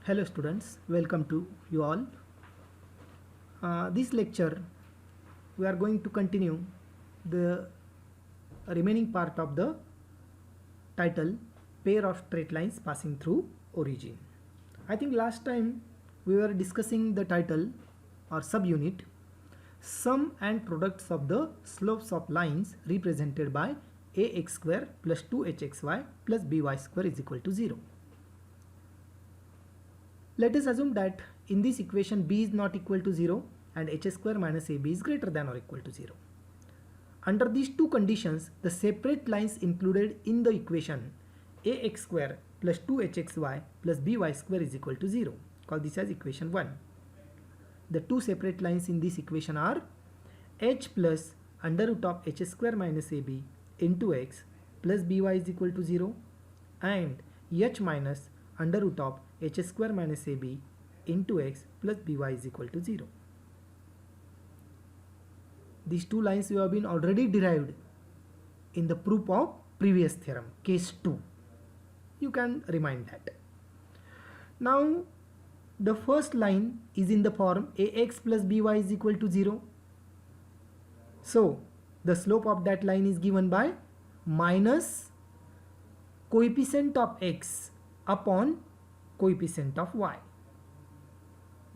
Hello students, welcome to you all. This lecture we are going to continue the remaining part of the title pair of straight lines passing through origin. I think last time we were discussing the title or subunit sum and products of the slopes of lines represented by ax square plus 2hxy plus by square is equal to 0. Let us assume that in this equation b is not equal to 0 and h square minus ab is greater than or equal to 0. Under these two conditions, the separate lines included in the equation ax square plus 2hxy plus by square is equal to 0. Call this as equation 1. The two separate lines in this equation are h plus under root of h square minus ab into x plus by is equal to 0 and h minus under root of h square minus ab into x plus by is equal to 0. These two lines you have been already derived in the proof of previous theorem, case 2. You can remind that. Now the first line is in the form ax plus by is equal to 0. So the slope of that line is given by minus coefficient of x upon coefficient of y.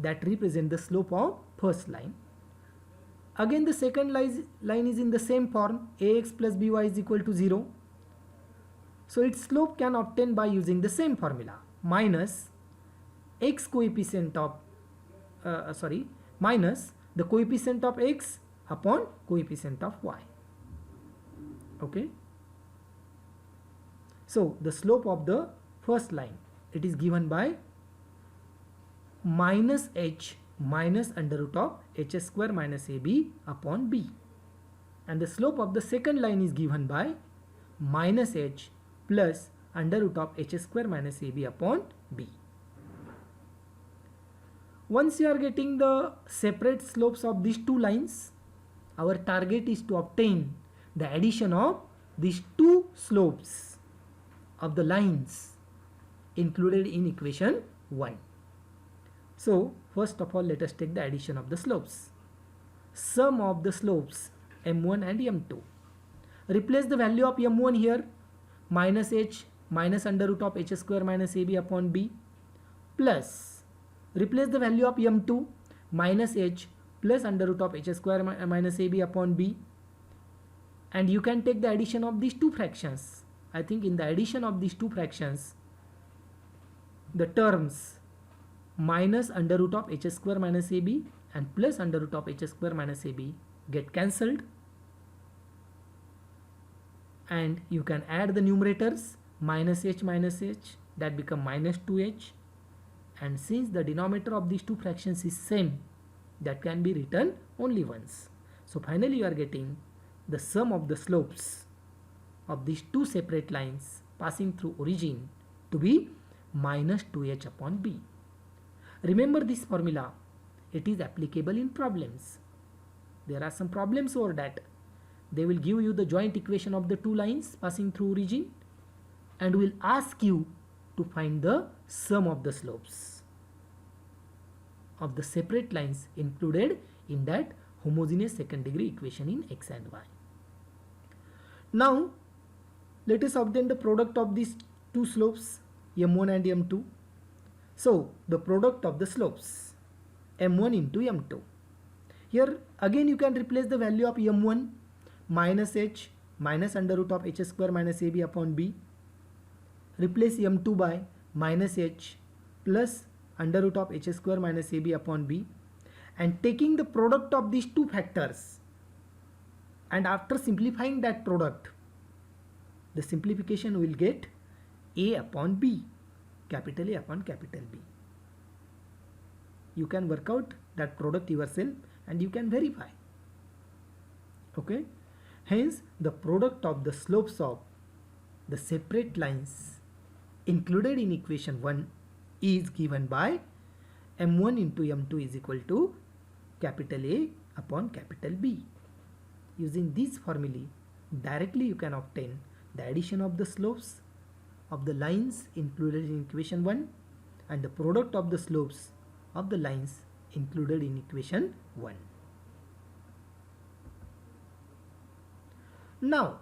That represent the slope of first line. Again the second line is in the same form ax plus by is equal to 0. So its slope can obtain by using the same formula minus x coefficient of minus the coefficient of x upon coefficient of y. Okay. So the slope of the first line, it is given by minus h minus under root of h square minus ab upon b, and the slope of the second line is given by minus h plus under root of h square minus ab upon b. Once you are getting the separate slopes of these two lines, our target is to obtain the addition of these two slopes of the lines included in equation 1. So first of all, let us take the addition of the slopes. Sum of the slopes m1 and m2. Replace the value of m1 here, minus h minus under root of h square minus ab upon b, plus replace the value of m2, minus h plus under root of h square minus ab upon b, and you can take the addition of these two fractions. I think in the addition of these two fractions, the terms minus under root of h square minus ab and plus under root of h square minus ab get cancelled, and you can add the numerators minus h, that become minus 2h, and since the denominator of these two fractions is same, that can be written only once. So finally you are getting the sum of the slopes of these two separate lines passing through origin to be minus 2h upon b. Remember this formula, it is applicable in problems. There are some problems over that. They will give you the joint equation of the two lines passing through origin and will ask you to find the sum of the slopes of the separate lines included in that homogeneous second degree equation in x and y. Now let us obtain the product of these two slopes m1 and m2. So the product of the slopes m1 into m2. Here again you can replace the value of m1, minus h minus under root of h square minus ab upon b. Replace m2 by minus h plus under root of h square minus ab upon b, and taking the product of these two factors, and after simplifying that product, the simplification will get a upon b, capital A upon capital B. You can work out that product yourself and you can verify. Okay. Hence the product of the slopes of the separate lines included in equation 1 is given by m1 into m2 is equal to capital A upon capital B. Using these formulae, directly you can obtain the addition of the slopes of the lines included in equation 1 and the product of the slopes of the lines included in equation 1. Now,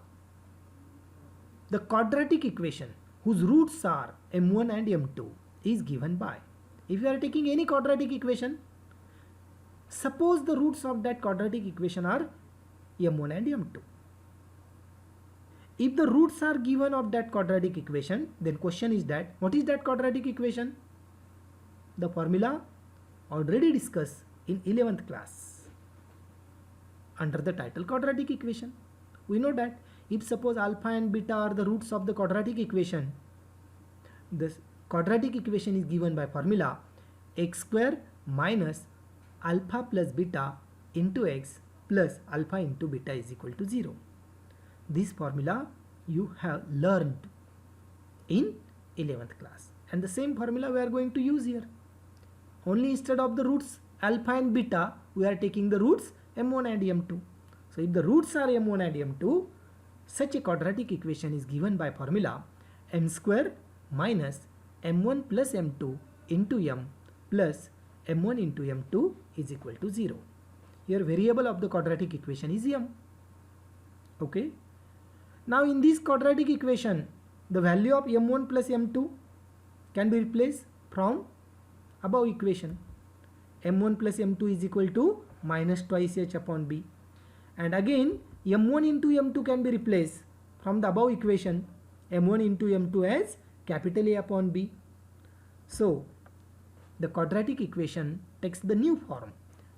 the quadratic equation whose roots are m1 and m2 is given by, if you are taking any quadratic equation, suppose the roots of that quadratic equation are m1 and m2. If the roots are given of that quadratic equation, then question is that what is that quadratic equation? The formula already discussed in 11th class under the title quadratic equation. We know that if suppose alpha and beta are the roots of the quadratic equation, this quadratic equation is given by formula x square minus alpha plus beta into x plus alpha into beta is equal to 0. This formula you have learned in 11th class, and the same formula we are going to use here. Only instead of the roots alpha and beta, we are taking the roots m1 and m2. So if the roots are m1 and m2, such a quadratic equation is given by formula m square minus m1 plus m2 into m plus m1 into m2 is equal to 0. Here variable of the quadratic equation is m. Okay. Now in this quadratic equation, the value of m1 plus m2 can be replaced from above equation. m1 plus m2 is equal to minus twice h upon b. And again m1 into m2 can be replaced from the above equation, m1 into m2 as capital A upon b. So the quadratic equation takes the new form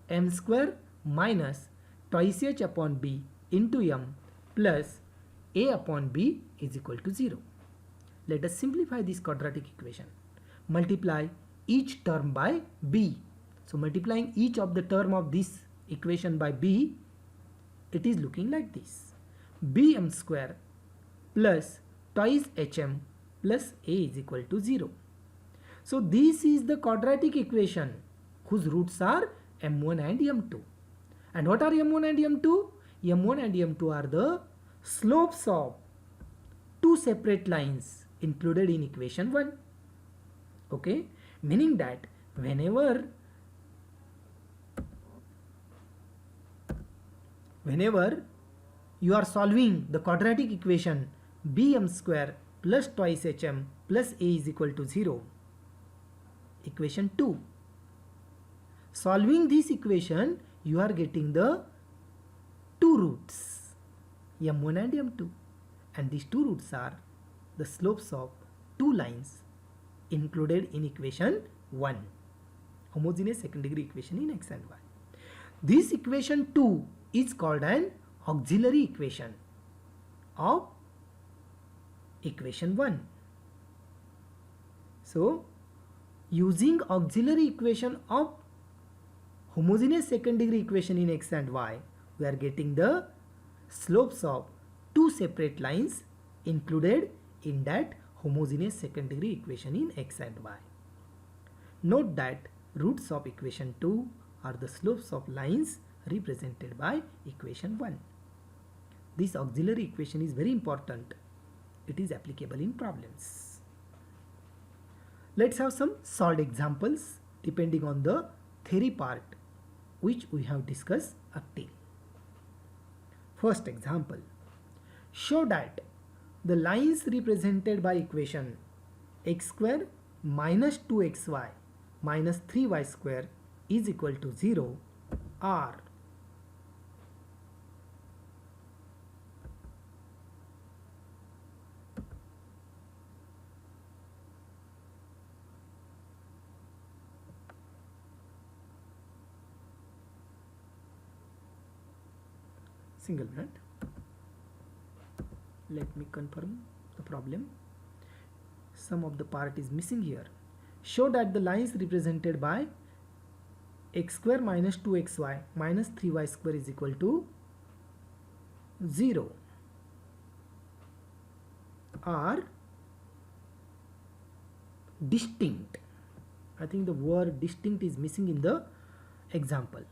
m square minus twice h upon b into m plus a upon b is equal to 0. Let us simplify this quadratic equation. Multiply each term by b. So multiplying each of the term of this equation by b, it is looking like this. bm square plus twice hm plus a is equal to 0. So this is the quadratic equation whose roots are m1 and m2. And what are m1 and m2? m1 and m2 are the slopes of two separate lines included in equation 1. Okay, meaning that whenever you are solving the quadratic equation bm square plus twice hm plus a is equal to 0, equation 2, solving this equation you are getting the two roots m1 and m2, and these two roots are the slopes of two lines included in equation 1, homogeneous second degree equation in x and y. This equation 2 is called an auxiliary equation of equation 1. So using auxiliary equation of homogeneous second degree equation in x and y, we are getting the slopes of two separate lines included in that homogeneous second degree equation in x and y. Note that roots of equation 2 are the slopes of lines represented by equation 1. This auxiliary equation is very important. It is applicable in problems. Let's have some solved examples depending on the theory part which we have discussed up till. First example, show that the lines represented by equation x square minus 2xy minus 3y square is equal to 0 are single minute. Let me confirm the problem. Some of the part is missing here. Show that the lines represented by x square minus 2xy minus 3y square is equal to 0 are distinct. I think the word distinct is missing in the example.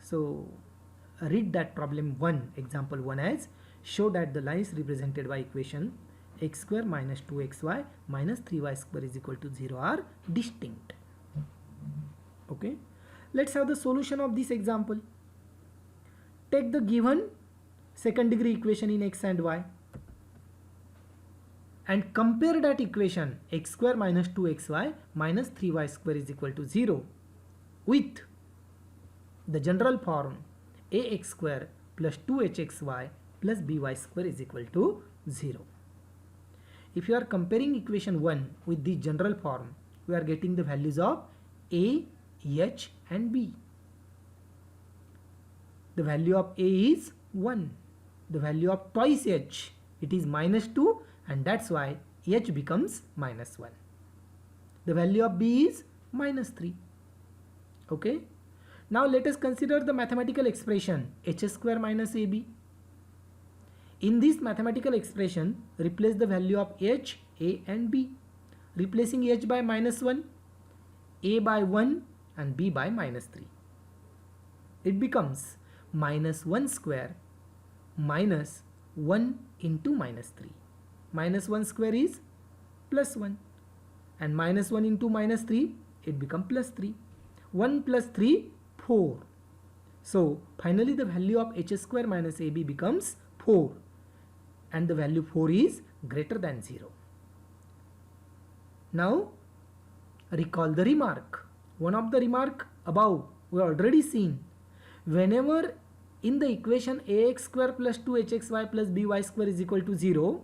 So read that problem 1, example 1 as show that the lines represented by equation x square minus 2xy minus 3y square is equal to 0 are distinct. Okay, let's have the solution of this example. Take the given second degree equation in x and y and compare that equation x square minus 2xy minus 3y square is equal to 0 with the general form ax square plus 2hxy plus by square is equal to 0. If you are comparing equation 1 with the general form, we are getting the values of a, h and b. The value of a is 1. The value of twice h, it is minus 2, and that's why h becomes minus 1. The value of b is minus 3. Okay. Now let us consider the mathematical expression h square minus ab. In this mathematical expression, replace the value of h, a and b. Replacing h by minus 1, a by 1 and b by minus 3. It becomes minus 1 square minus 1 into minus 3. Minus 1 square is plus 1 and minus 1 into minus 3, it becomes plus 3. 1 plus 3, 4. So finally the value of h square minus ab becomes 4 and the value 4 is greater than 0. Now recall the remark. One of the remark above we already seen. Whenever in the equation ax square plus 2hxy plus by square is equal to 0,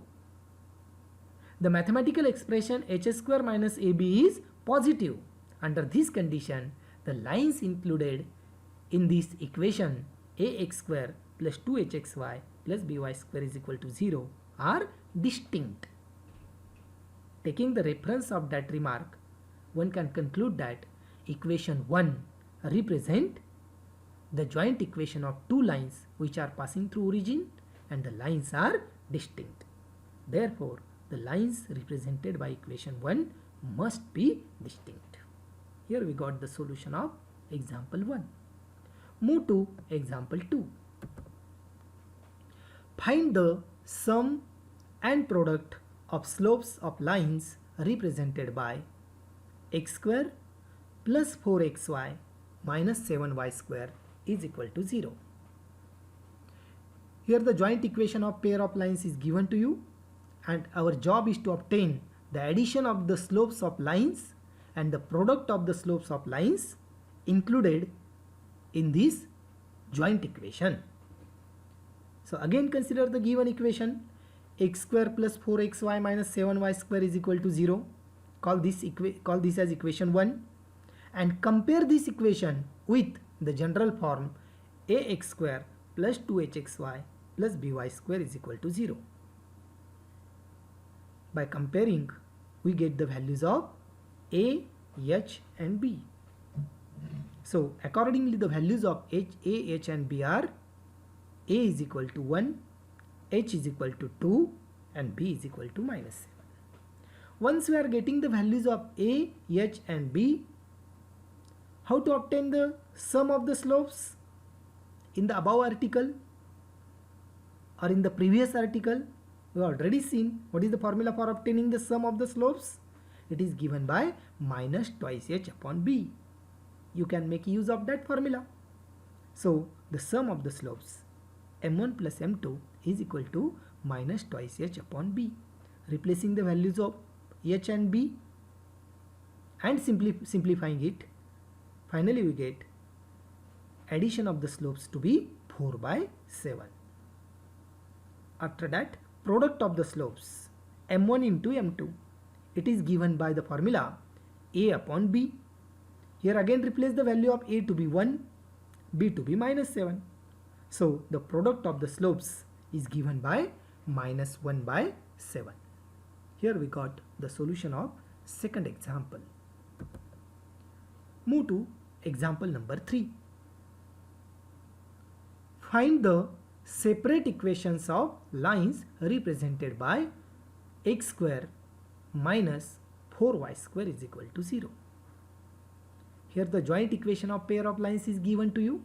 the mathematical expression h square minus ab is positive. Under this condition, the lines included in this equation ax square plus 2hxy plus by square is equal to 0 are distinct. Taking the reference of that remark, one can conclude that equation 1 represent the joint equation of two lines which are passing through origin and the lines are distinct. Therefore, the lines represented by equation 1 must be distinct. Here we got the solution of example 1. Move to example 2. Find the sum and product of slopes of lines represented by x square plus 4xy minus 7y square is equal to 0. Here the joint equation of pair of lines is given to you and our job is to obtain the addition of the slopes of lines and the product of the slopes of lines included in this joint equation. So again consider the given equation x square plus 4xy minus 7y square is equal to 0. Call this as equation 1 and compare this equation with the general form ax square plus 2hxy plus by square is equal to 0. By comparing, we get the values of a, h and b. So accordingly the values of a, h and b are a is equal to 1, h is equal to 2 and b is equal to minus 7. Once we are getting the values of a, h and b, how to obtain the sum of the slopes? In the above article or in the previous article, we have already seen what is the formula for obtaining the sum of the slopes. It is given by minus twice h upon b. You can make use of that formula. So the sum of the slopes m1 plus m2 is equal to minus twice h upon b. Replacing the values of h and b and simplifying it, finally we get addition of the slopes to be 4 by 7. After that, product of the slopes m1 into m2, it is given by the formula a upon b. Here again replace the value of a to be 1, b to be minus 7. So the product of the slopes is given by minus 1 by 7. Here we got the solution of second example. Move to example number 3. Find the separate equations of lines represented by x square minus 4y square is equal to 0. Here the joint equation of pair of lines is given to you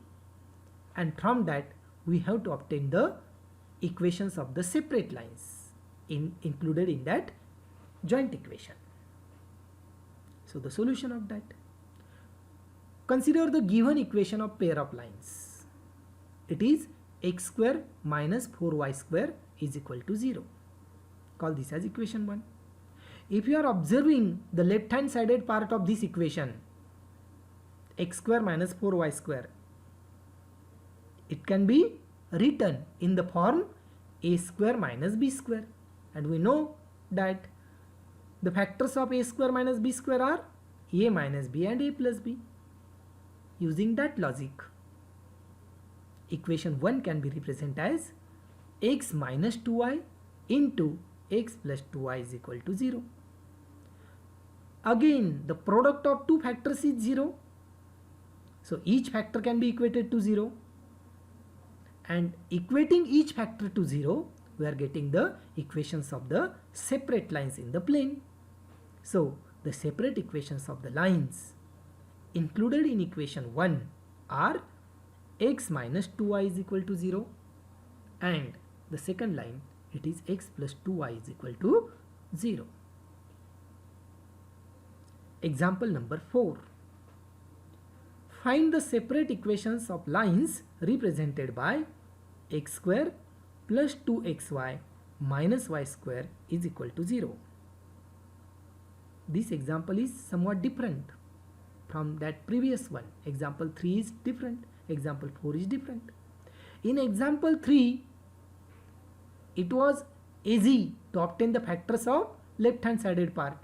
and from that we have to obtain the equations of the separate lines. included in that joint equation. So the solution of that. Consider the given equation of pair of lines. It is x square minus 4y square is equal to 0. Call this as equation 1. If you are observing the left hand sided part of this equation, x square minus 4y square, it can be written in the form a square minus b square, and we know that the factors of a square minus b square are a minus b and a plus b. Using that logic, equation 1 can be represented as x minus 2y into x plus 2y is equal to 0. Again, the product of two factors is 0. So each factor can be equated to 0. And equating each factor to 0, we are getting the equations of the separate lines in the plane. So the separate equations of the lines included in equation 1 are x minus 2y is equal to 0, and the second line, it is x plus 2y is equal to 0. Example number 4. Find the separate equations of lines represented by x square plus 2xy minus y square is equal to 0. This example is somewhat different from that previous one. Example 3 is different. Example 4 is different. In example 3, it was easy to obtain the factors of left hand sided part.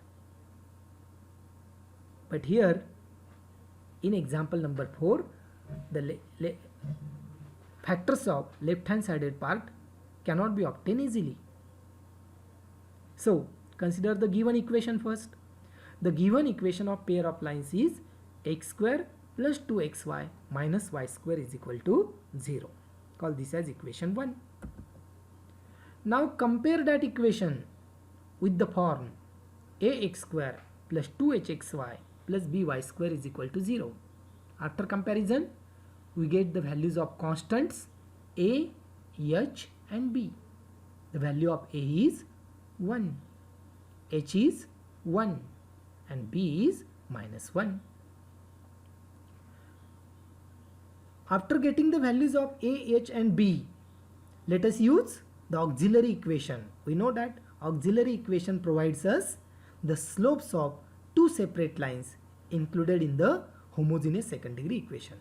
But here in example number 4, the factors of left hand sided part cannot be obtained easily. So consider the given equation first. The given equation of pair of lines is x square plus 2xy minus y square is equal to 0. Call this as equation 1. Now compare that equation with the form ax square plus 2hxy plus by square is equal to 0. After comparison, we get the values of constants a, h and b. The value of a is 1, h is 1 and b is minus 1. After getting the values of a, h and b, let us use the auxiliary equation. We know that auxiliary equation provides us the slopes of two separate lines included in the homogeneous second degree equation.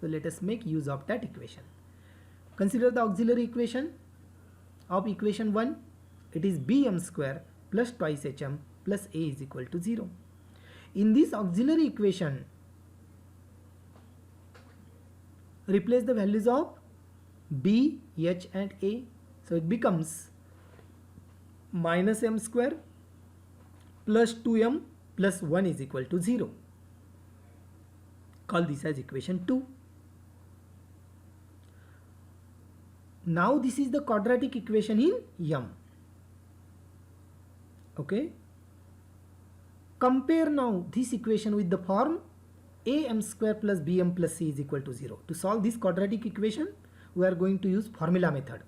So let us make use of that equation. Consider the auxiliary equation of equation 1. It is bm square plus twice hm plus a is equal to 0. In this auxiliary equation, replace the values of b, h and a. So it becomes minus m square plus 2m plus 1 is equal to 0. Call this as equation 2. Now this is the quadratic equation in m. Okay. Compare now this equation with the form am square plus bm plus c is equal to 0. To solve this quadratic equation, we are going to use formula method.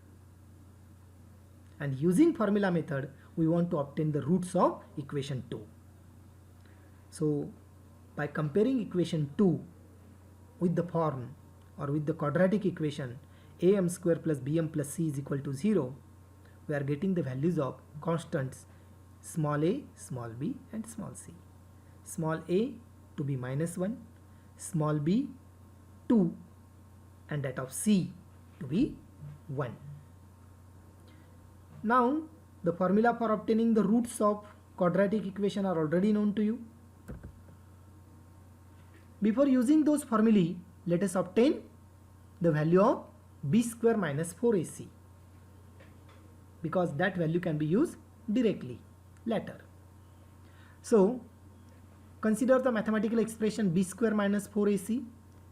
And using formula method, we want to obtain the roots of equation 2. So by comparing equation 2 with the form or with the quadratic equation am square plus bm plus c is equal to 0, we are getting the values of constants small a, small b and small c. Small a to be minus 1, small b 2 and that of c to be 1. Now the formula for obtaining the roots of quadratic equation are already known to you. Before using those formulae, let us obtain the value of b square minus 4ac, because that value can be used directly later. So consider the mathematical expression b square minus 4ac.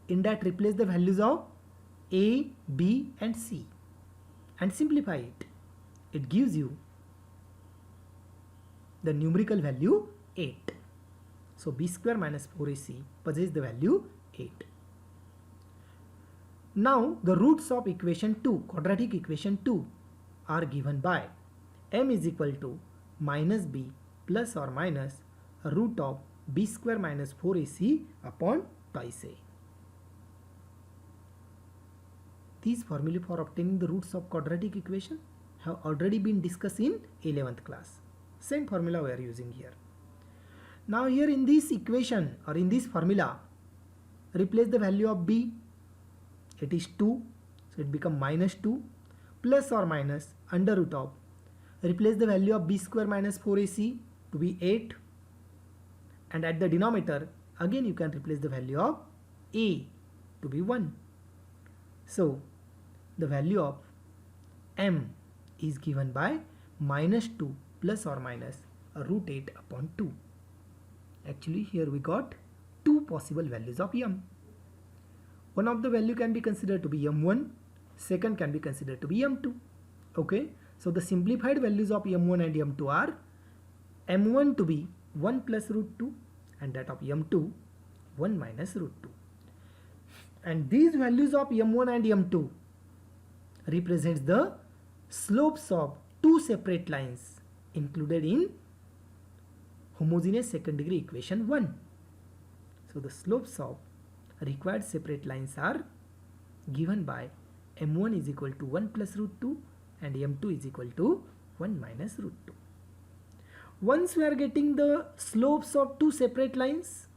In that, replace the values of a, b and c and simplify it. It gives you the numerical value 8. So b square minus 4ac possesses the value 8. Now the roots of equation 2, quadratic equation 2, are given by m is equal to minus b plus or minus root of b square minus 4ac upon twice a. These formulae for obtaining the roots of quadratic equation have already been discussed in 11th class. Same formula we are using here. Now here in this equation or in this formula, replace the value of b. It is 2, so it becomes minus 2 plus or minus under root of, replace the value of b square minus 4ac to be 8, and at the denominator again you can replace the value of a to be 1. So the value of m is given by minus 2 plus or minus root 8 upon 2. Actually here we got two possible values of m. One of the value can be considered to be m1, second can be considered to be m2. Okay, so the simplified values of m1 and m2 are m1 to be 1 plus root 2 and that of m2 1 minus root 2. And these values of m1 and m2 represents the slopes of two separate lines included in homogeneous second degree equation 1. So the slopes of required separate lines are given by m1 is equal to 1 plus root 2 and m2 is equal to 1 minus root 2. Once we are getting the slopes of two separate lines,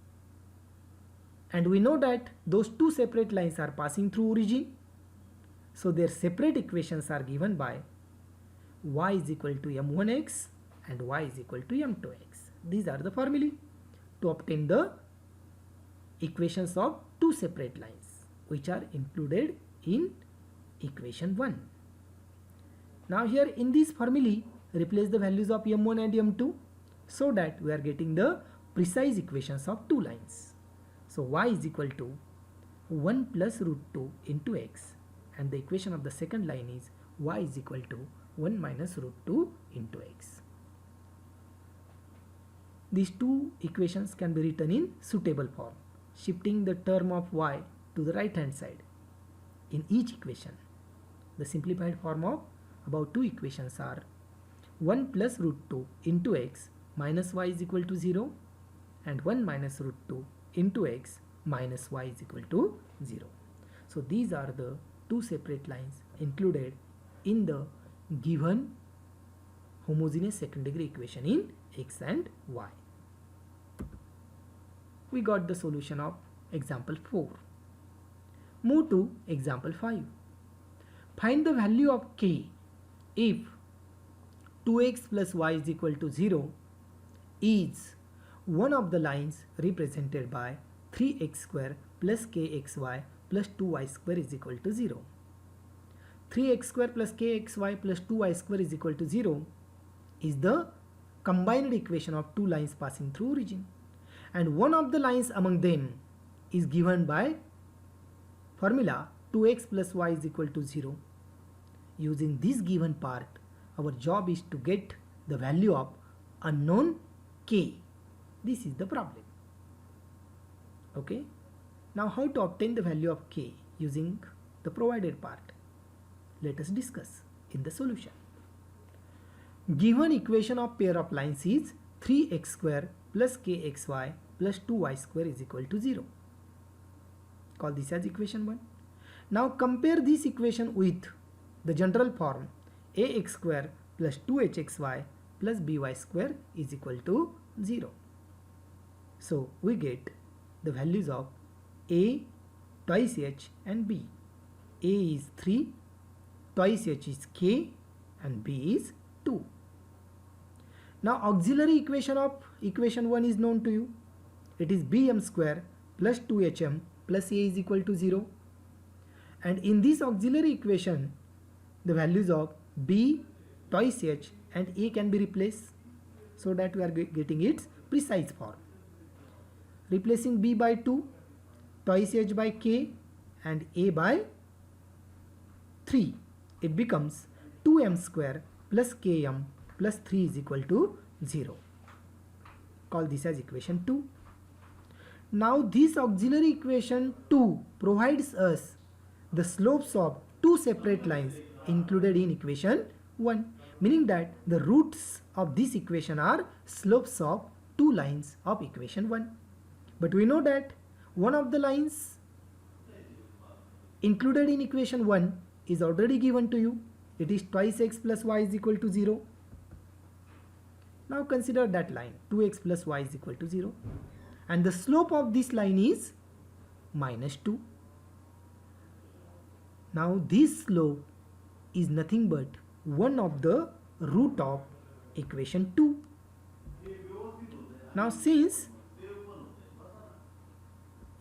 and we know that those two separate lines are passing through origin, so their separate equations are given by y is equal to m1x and y is equal to m2x. These are the formulae to obtain the equations of two separate lines which are included in equation 1. Now here in this formulae replace the values of m1 and m2 so that we are getting the precise equations of two lines. So y is equal to 1 plus root 2 into x, and the equation of the second line is y is equal to 1 minus root 2 into x. These two equations can be written in suitable form, shifting the term of y to the right hand side in each equation. The simplified form of above two equations are 1 plus root 2 into x minus y is equal to 0 and 1 minus root 2 into x minus y is equal to 0. So these are the two separate lines included in the given homogeneous second degree equation in x and y. We got the solution of example 4. Move to example 5. Find the value of k if 2x plus y is equal to 0 is one of the lines represented by 3x square plus kxy plus 2y square is equal to 0. 3x square plus kxy plus 2y square is equal to 0 is the combined equation of two lines passing through origin, and one of the lines among them is given by formula 2x plus y is equal to 0. Using this given part, our job is to get the value of unknown k. This is the problem. Okay. Now how to obtain the value of k using the provided part? Let us discuss in the solution. Given equation of pair of lines is 3x square plus kxy plus 2y square is equal to 0. Call this as equation 1. Now compare this equation with the general form ax square plus 2hxy plus by square is equal to 0. So we get the values of a twice h and b. A is 3, twice h is k and b is 2. Now auxiliary equation of equation 1 is known to you. It is bm square plus 2hm plus a is equal to 0. And in this auxiliary equation, the values of b, twice h and a can be replaced so that we are getting its precise form. Replacing b by 2, twice h by k and a by 3, it becomes 2m square plus km plus 3 is equal to 0. Call this as equation 2. Now this auxiliary equation 2 provides us the slopes of two separate lines included in equation 1, meaning that the roots of this equation are slopes of two lines of equation 1. But we know that one of the lines included in equation 1 is already given to you. It is twice x plus y is equal to 0. Now consider that line, 2x plus y is equal to 0. And the slope of this line is minus 2. Now this slope is nothing but one of the root of equation 2. Now since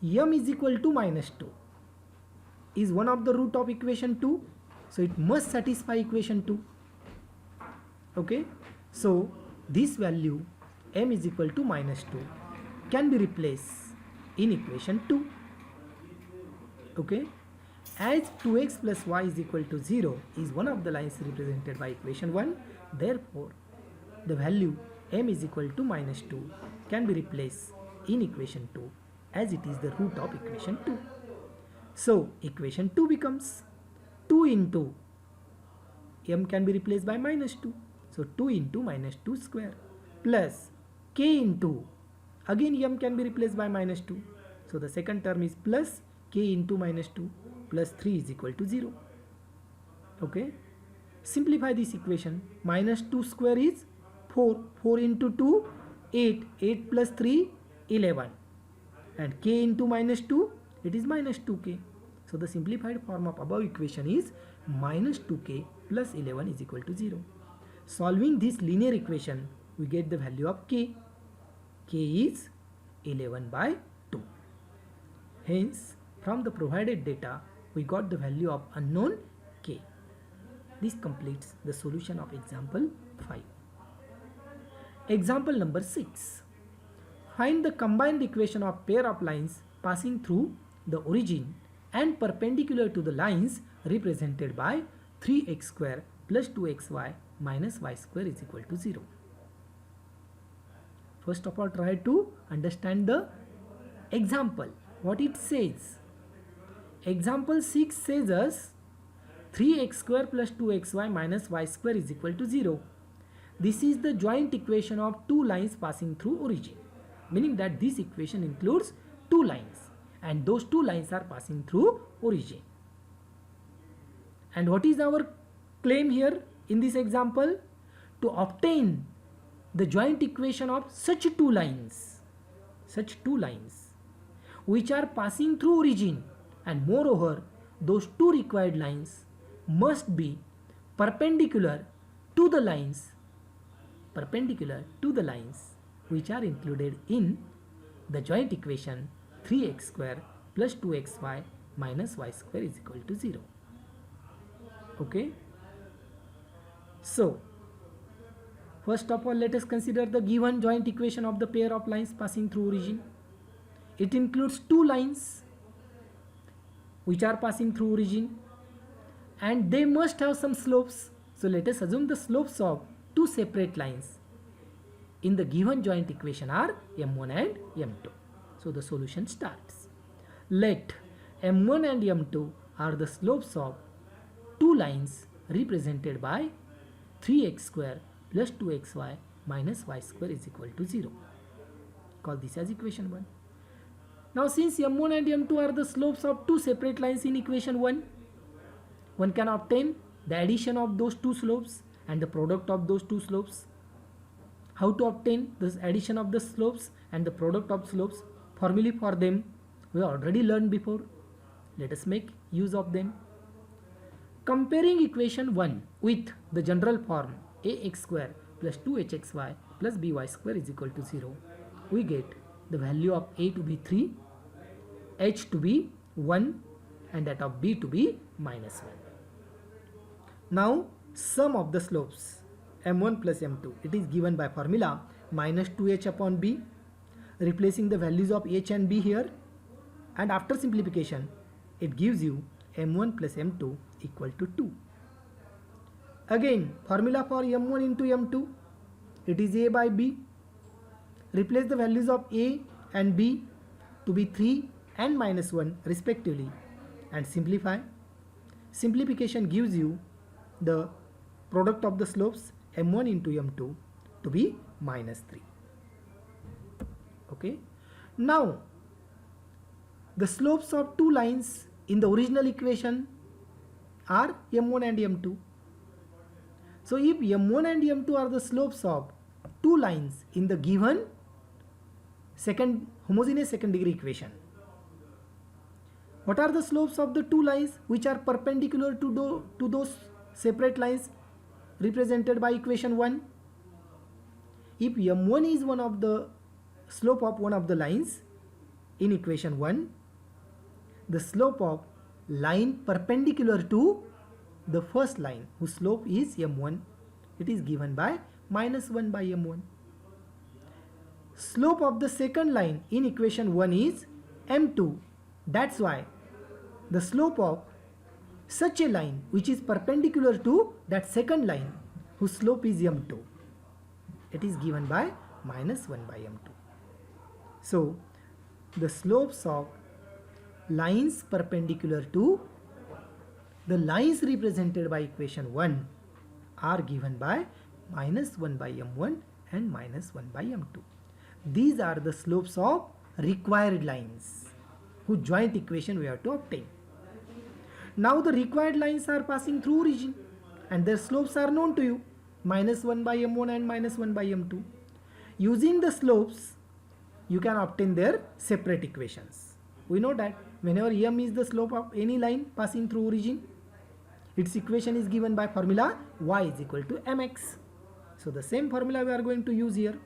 m is equal to minus 2 is one of the root of equation 2, so it must satisfy equation 2. Okay, so this value m is equal to minus 2 can be replaced in equation 2. Okay, as 2x plus y is equal to 0 is one of the lines represented by equation 1, therefore the value m is equal to minus 2 can be replaced in equation 2 as it is the root of equation 2. So equation 2 becomes 2 into m can be replaced by minus 2. So 2 into minus 2 square plus k into, again m can be replaced by minus 2. So the second term is plus k into minus 2 plus 3 is equal to 0. Okay. Simplify this equation. Minus 2 square is 4. 4 into 2, 8. 8 plus 3, 11. And k into minus 2, it is minus 2k. So the simplified form of above equation is minus 2k plus 11 is equal to 0. Solving this linear equation, we get the value of k. K is 11 by 2. Hence, from the provided data, we got the value of unknown k. This completes the solution of example 5. Example number 6. Find the combined equation of pair of lines passing through the origin and perpendicular to the lines represented by 3x square plus 2xy minus y square is equal to 0. First of all, try to understand the example, what it says. Example 6 says us 3x square plus 2xy minus y square is equal to 0. This is the joint equation of two lines passing through origin, meaning that this equation includes two lines and those two lines are passing through origin. And what is our claim here in this example? To obtain the joint equation of such two lines which are passing through origin, and moreover those two required lines must be perpendicular to the lines which are included in the joint equation 3x square plus 2xy minus y square is equal to 0. Okay. So first of all, let us consider the given joint equation of the pair of lines passing through origin. It includes two lines which are passing through origin and they must have some slopes. So let us assume the slopes of two separate lines in the given joint equation are m1 and m2. So the solution starts. Let m1 and m2 are the slopes of two lines represented by 3x square plus 2xy minus y square is equal to 0. Call this as equation 1. Now since m1 and m2 are the slopes of two separate lines in equation 1, one can obtain the addition of those two slopes and the product of those two slopes. How to obtain this addition of the slopes and the product of slopes? Formulae for them we already learned before. Let us make use of them. Comparing equation 1 with the general form ax square plus 2hxy plus by square is equal to 0, we get the value of a to be 3, h to be 1 and that of b to be minus 1. Now sum of the slopes m1 plus m2, it is given by formula minus 2h upon b, replacing the values of h and b here, and after simplification it gives you m1 plus m2 equal to 2. Again formula for m1 into m2, it is a by b. Replace the values of a and b to be 3 and minus 1 respectively and simplify. Simplification gives you the product of the slopes m1 into m2 to be minus 3. Okay. Now the slopes of two lines in the original equation are m1 and m2. So if m1 and m2 are the slopes of two lines in the given homogeneous second degree equation, what are the slopes of the two lines which are perpendicular to those separate lines represented by equation 1? If m1 is one of the slope of one of the lines in equation 1, the slope of line perpendicular to the first line whose slope is m1, it is given by minus 1 by m1. Slope of the second line in equation 1 is m2. That's why the slope of such a line which is perpendicular to that second line whose slope is m2, it is given by minus 1 by m2. So the slopes of lines perpendicular to the lines represented by equation 1 are given by minus 1 by m1 and minus 1 by m2. These are the slopes of required lines whose joint equation we have to obtain. Now the required lines are passing through origin and their slopes are known to you, minus 1 by m1 and minus 1 by m2. Using the slopes, you can obtain their separate equations. We know that whenever m is the slope of any line passing through origin, its equation is given by formula y is equal to mx. So the same formula we are going to use here.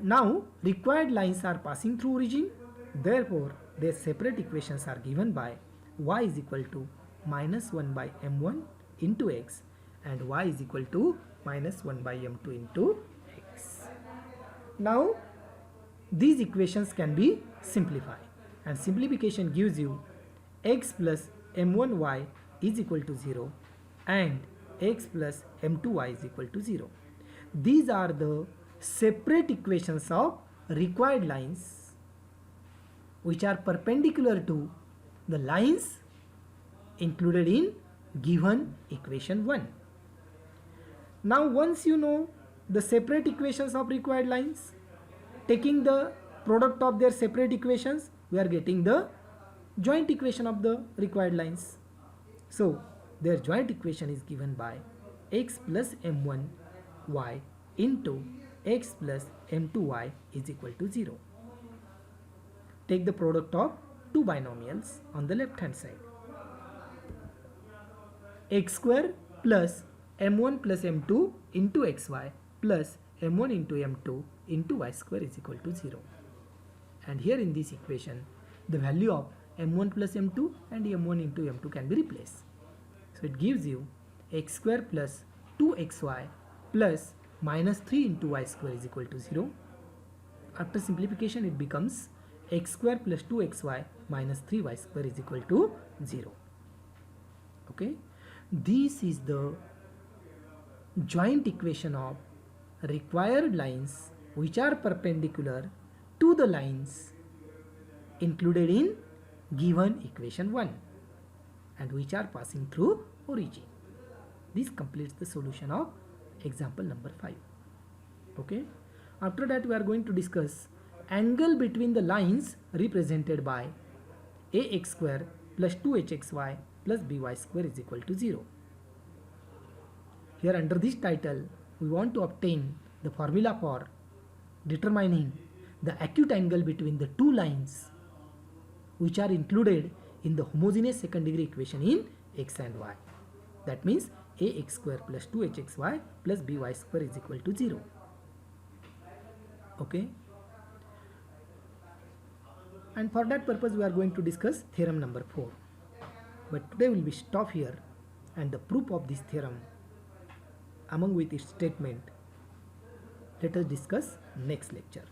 Now required lines are passing through origin, therefore their separate equations are given by y is equal to minus 1 by m1 into x and y is equal to minus 1 by m2 into x. Now these equations can be simplified and simplification gives you x plus m1y is equal to 0 and x plus m2y is equal to 0. These are the separate equations of required lines which are perpendicular to the lines included in given equation 1. Now once you know the separate equations of required lines, taking the product of their separate equations, we are getting the joint equation of the required lines. So their joint equation is given by x plus m1y into x plus m2y is equal to 0. Take the product of two binomials on the left hand side. X square plus m1 plus m2 into xy plus m1 into m2 into y square is equal to 0. And here in this equation, the value of m1 plus m2 and m1 into m2 can be replaced. So it gives you x square plus 2xy plus minus 3 into y square is equal to 0. After simplification, it becomes x square plus 2xy minus 3y square is equal to 0. Okay. This is the joint equation of required lines which are perpendicular to the lines included in given equation 1 and which are passing through origin. This completes the solution of example number 5. Okay. After that, we are going to discuss angle between the lines represented by ax square plus 2hxy plus by square is equal to 0. Here under this title, we want to obtain the formula for determining the acute angle between the two lines which are included in the homogeneous second degree equation in x and y. That means ax square plus 2hxy plus by square is equal to 0. Okay. And for that purpose, we are going to discuss theorem number 4. But today we will stop here, and the proof of this theorem among with its statement, let us discuss next lecture.